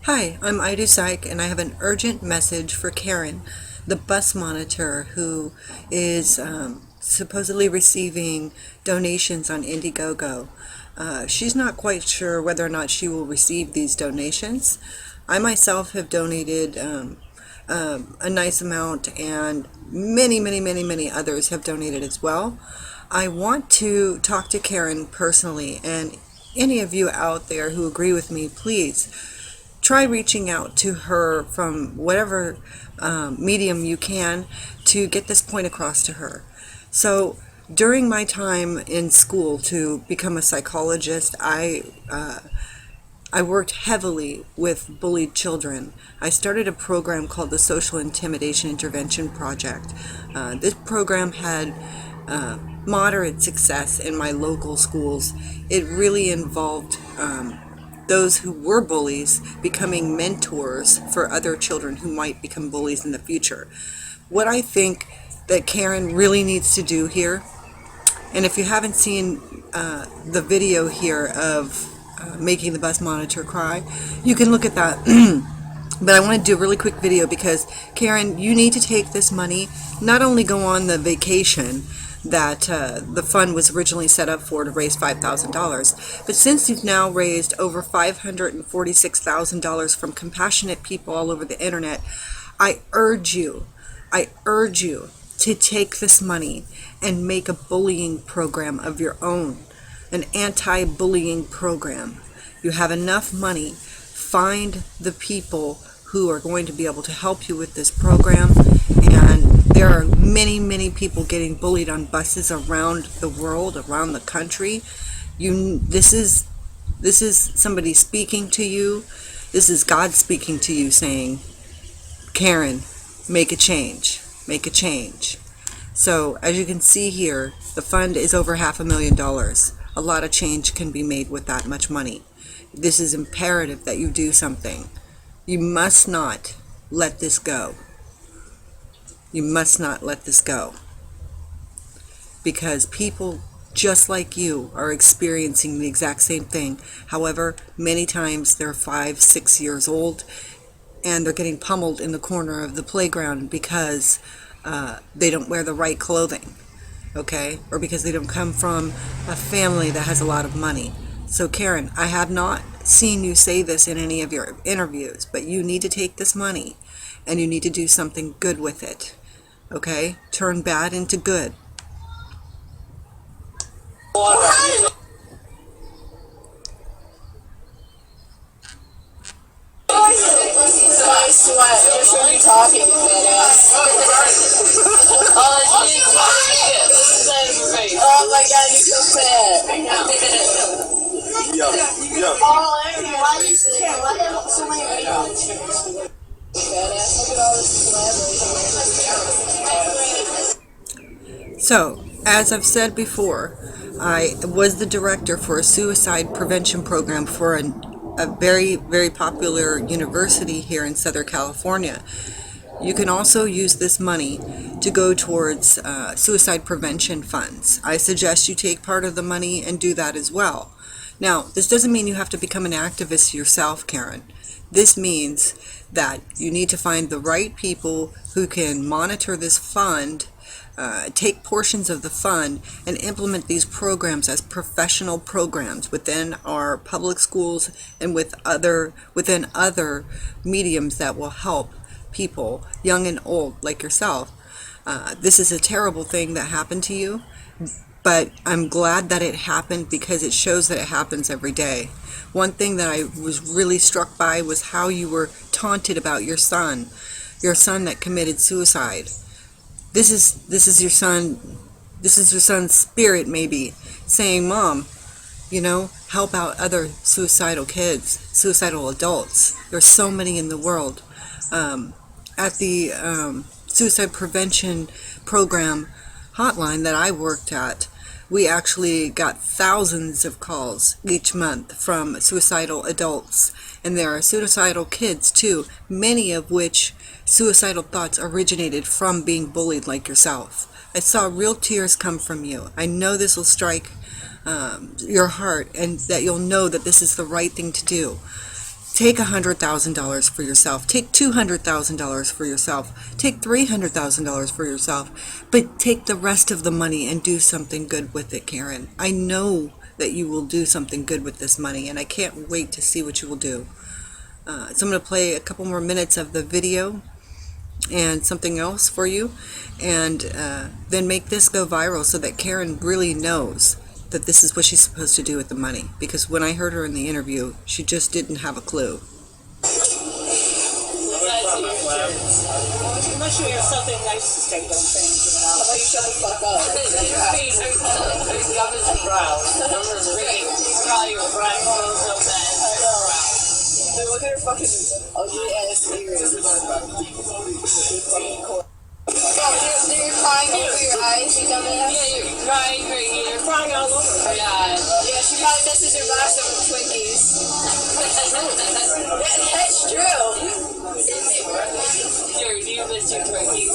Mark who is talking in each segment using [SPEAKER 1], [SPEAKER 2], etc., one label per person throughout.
[SPEAKER 1] Hi, I'm Ida Syke, and I have an urgent message for Karen, the bus monitor who is supposedly receiving donations on Indiegogo. She's not quite sure whether or not she will receive these donations. I myself have donated a nice amount, and many others have donated as well. I want to talk to Karen personally, and any of you out there who agree with me, please try reaching out to her from whatever medium you can to get this point across to her. So during my time in school to become a psychologist, I worked heavily with bullied children. I started a program called the Social Intimidation Intervention Project. This program had moderate success in my local schools. It really involved those who were bullies becoming mentors for other children who might become bullies in the future. What I think that Karen really needs to do here, and if you haven't seen the video here of making the bus monitor cry, you can look at that. But I want to do a really quick video because, Karen, you need to take this money, not only go on the vacation that the fund was originally set up for to raise $5,000, but since you've now raised over $546,000 from compassionate people all over the internet, I urge you to take this money and make a bullying program of your own, an anti-bullying program. You have enough money. Find the people who are going to be able to help you with this program. And there are many people getting bullied on buses around the world, around the country. This is somebody speaking to you. This is God speaking to you, saying, Karen, make a change. Make a change. So as you can see here, the fund is over $500,000. A lot of change can be made with that much money. This is imperative that you do something. You must not let this go. You must not let this go. Because people just like you are experiencing the exact same thing. However, many times they're 5, 6 years old and they're getting pummeled in the corner of the playground because they don't wear the right clothing, okay? Or because they don't come from a family that has a lot of money. So Karen, I have not seen you say this in any of your interviews, but you need to take this money and you need to do something good with it, okay? Turn bad into good.
[SPEAKER 2] I sweat. You're sure you're talking, badass. Oh my god, you're so fat. Yeah. Oh, why do you care? Why do so many people? Badass. Look at all this collaboration.
[SPEAKER 1] So, as I've said before, I was the director for a suicide prevention program for a very popular university here in Southern California. You can also use this money to go towards suicide prevention funds. I suggest you take part of the money and do that as well. Now, this doesn't mean you have to become an activist yourself, Karen. This means that you need to find the right people who can monitor this fund, take portions of the fund, and implement these programs as professional programs within our public schools and within other mediums that will help people, young and old, like yourself. This is a terrible thing that happened to you, but I'm glad that it happened because it shows that it happens every day. One thing that I was really struck by was how you were taunted about your son that committed suicide. This is your son's spirit maybe saying, Mom, help out other suicidal kids, suicidal adults. There's so many in the world. At the suicide prevention program hotline that I worked at, we actually got thousands of calls each month from suicidal adults, and there are suicidal kids too, many of which suicidal thoughts originated from being bullied like yourself. I saw real tears come from you. I know this will strike your heart, and that you'll know that this is the right thing to do. Take $100,000 for yourself. Take $200,000 for yourself. Take $300,000 for yourself. But take the rest of the money and do something good with it, Karen. I know that you will do something good with this money, and I can't wait to see what you will do. So I'm going to play a couple more minutes of the video and something else for you, and then make this go viral so that Karen really knows that this is what she's supposed to do with the money. Because when I heard her in the interview, she just didn't have a clue.
[SPEAKER 2] Unless you hear something nice to say, don't say anything at all. How about you shut the fuck up? His gum is brown. He's probably brown so bad. Dude, look at her fucking ugly ass ears. You're crying over your eyes, you dumbass. Yeah, you're crying right here. You're crying all over her. Yeah, she probably misses her box of Twinkies. That's true. Sure, do you miss your Twinkies?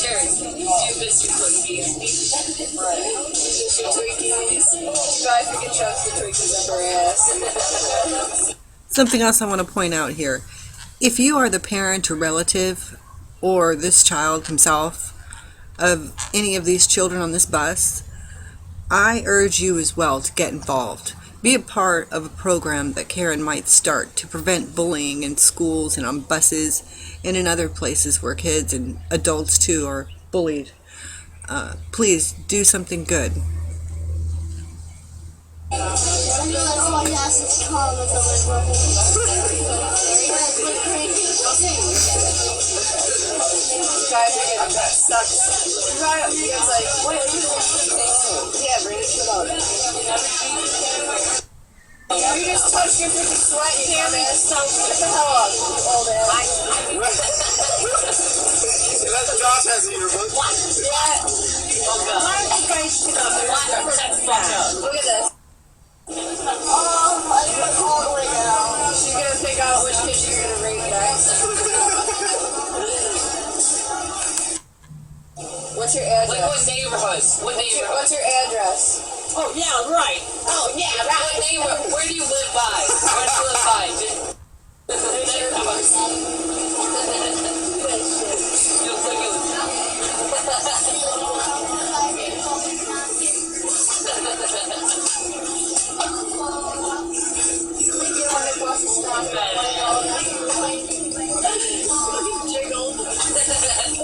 [SPEAKER 2] Sure, do you miss your Twinkies? You miss your Twinkies? She probably freaking chucks the Twinkies up her ass.
[SPEAKER 1] Something else I want to point out here. If you are the parent or relative, or this child himself, of any of these children on this bus, I urge you as well to get involved. Be a part of a program that Karen might start to prevent bullying in schools and on buses and in other places where kids and adults too are bullied. Please do something good.
[SPEAKER 2] You just touched your freaking sweat, you dumbass. Get the hell up, you old ass. That's Josh has the earbud. Yeah. Why don't you guys shut up? Look at this. Oh, I can call it right now. She's gonna pick out which kid she's gonna rate next. What's your address? What neighborhood? What's your address? Oh, yeah, right. Oh, yeah, right. What neighborhood? Where do you live by? Where do you live by?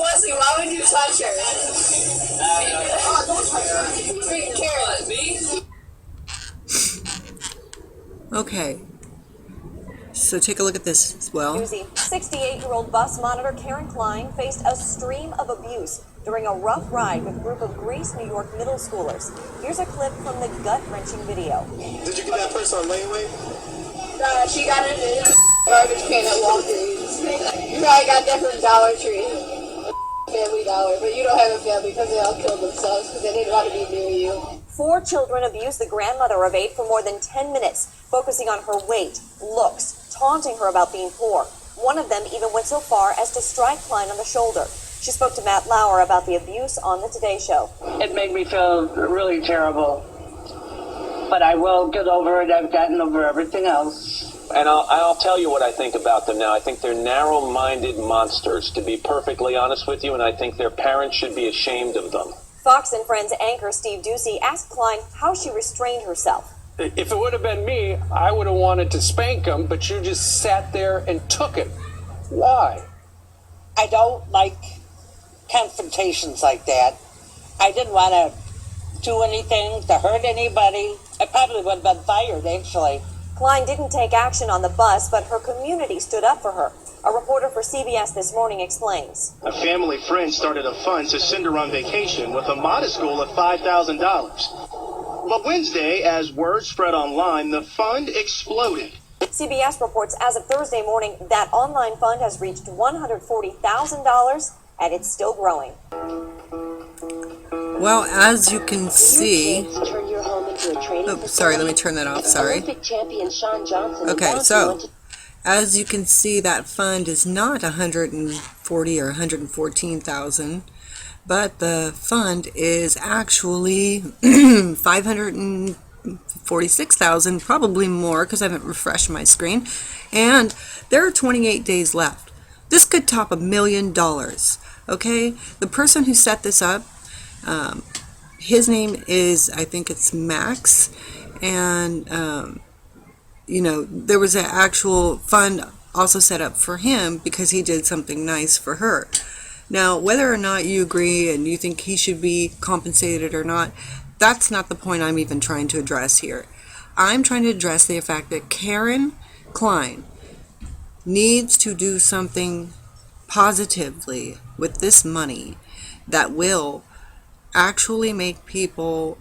[SPEAKER 2] Wesley, why would you touch her? Oh, don't touch her. Freaking Karen. Me?
[SPEAKER 1] Okay. So take a look at this as well.
[SPEAKER 3] 68-year-old bus monitor Karen Klein faced a stream of abuse during a rough ride with a group of Grace, New York middle schoolers. Here's a clip from the gut-wrenching video.
[SPEAKER 4] Did you get that person on layaway?
[SPEAKER 2] She got it in a garbage can at Walgreens. You probably got that from Dollar Tree. Family Dollar, but you don't have a family because they all killed themselves because they didn't want to be near you.
[SPEAKER 3] 4 children abused the grandmother of 8 for more than 10 minutes, focusing on her weight, looks, taunting her about being poor. One of them even went so far as to strike Klein on the shoulder. She spoke to Matt Lauer about the abuse on the Today Show.
[SPEAKER 5] It made me feel really terrible, but I will get over it. I've gotten over everything else.
[SPEAKER 6] And I'll tell you what I think about them now. I think they're narrow-minded monsters, to be perfectly honest with you, and I think their parents should be ashamed of them.
[SPEAKER 3] Fox and Friends anchor Steve Ducey asked Klein how she restrained herself.
[SPEAKER 7] If it would have been me, I would have wanted to spank him, but you just sat there and took it. Why?
[SPEAKER 5] I don't like confrontations like that. I didn't want to do anything to hurt anybody. I probably would have been fired, actually.
[SPEAKER 3] Klein didn't take action on the bus, but her community stood up for her. A reporter for CBS This Morning explains.
[SPEAKER 4] A family friend started a fund to send her on vacation with a modest goal of $5,000. But Wednesday, as word spread online, the fund exploded.
[SPEAKER 3] CBS reports as of Thursday morning that online fund has reached $140,000 and it's still growing.
[SPEAKER 1] Well, as you can see, sorry, let me turn that off, sorry. Okay, so, as you can see, that fund is not 140 or 114,000, but the fund is actually 500 and 46,000, probably more because I haven't refreshed my screen. And there are 28 days left. This could top $1 million. Okay, the person who set this up, his name is, I think it's Max, and there was an actual fund also set up for him because he did something nice for her. Now, whether or not you agree and you think he should be compensated or not, that's not the point I'm even trying to address here. I'm trying to address the fact that Karen Klein needs to do something positively with this money that will actually make people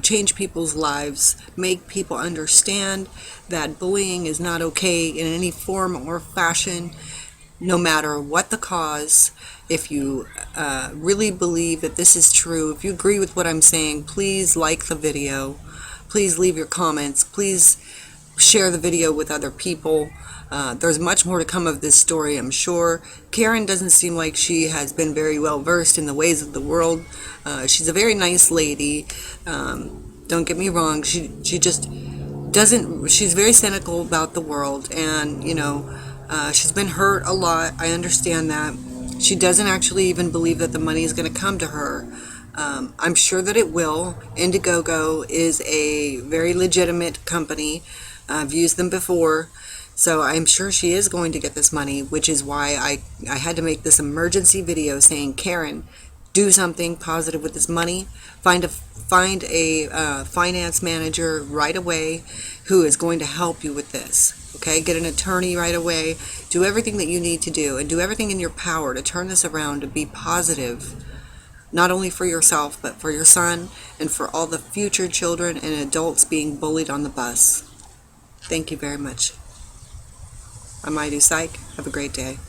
[SPEAKER 1] change people's lives, make people understand that bullying is not okay in any form or fashion, no matter what the cause. If you really believe that this is true, if you agree with what I'm saying, please like the video, please leave your comments, please share the video with other people. There's much more to come of this story, I'm sure. Karen doesn't seem like she has been very well versed in the ways of the world. She's a very nice lady. Don't get me wrong. She just doesn't. She's very cynical about the world, and she's been hurt a lot. I understand that. She doesn't actually even believe that the money is going to come to her. I'm sure that it will. Indiegogo is a very legitimate company. I've used them before. So I'm sure she is going to get this money, which is why I had to make this emergency video saying, Karen, do something positive with this money. Find a finance manager right away who is going to help you with this. Okay, get an attorney right away. Do everything that you need to do, and do everything in your power to turn this around, to be positive, not only for yourself, but for your son and for all the future children and adults being bullied on the bus. Thank you very much. I'm Idu Syke. Have a great day.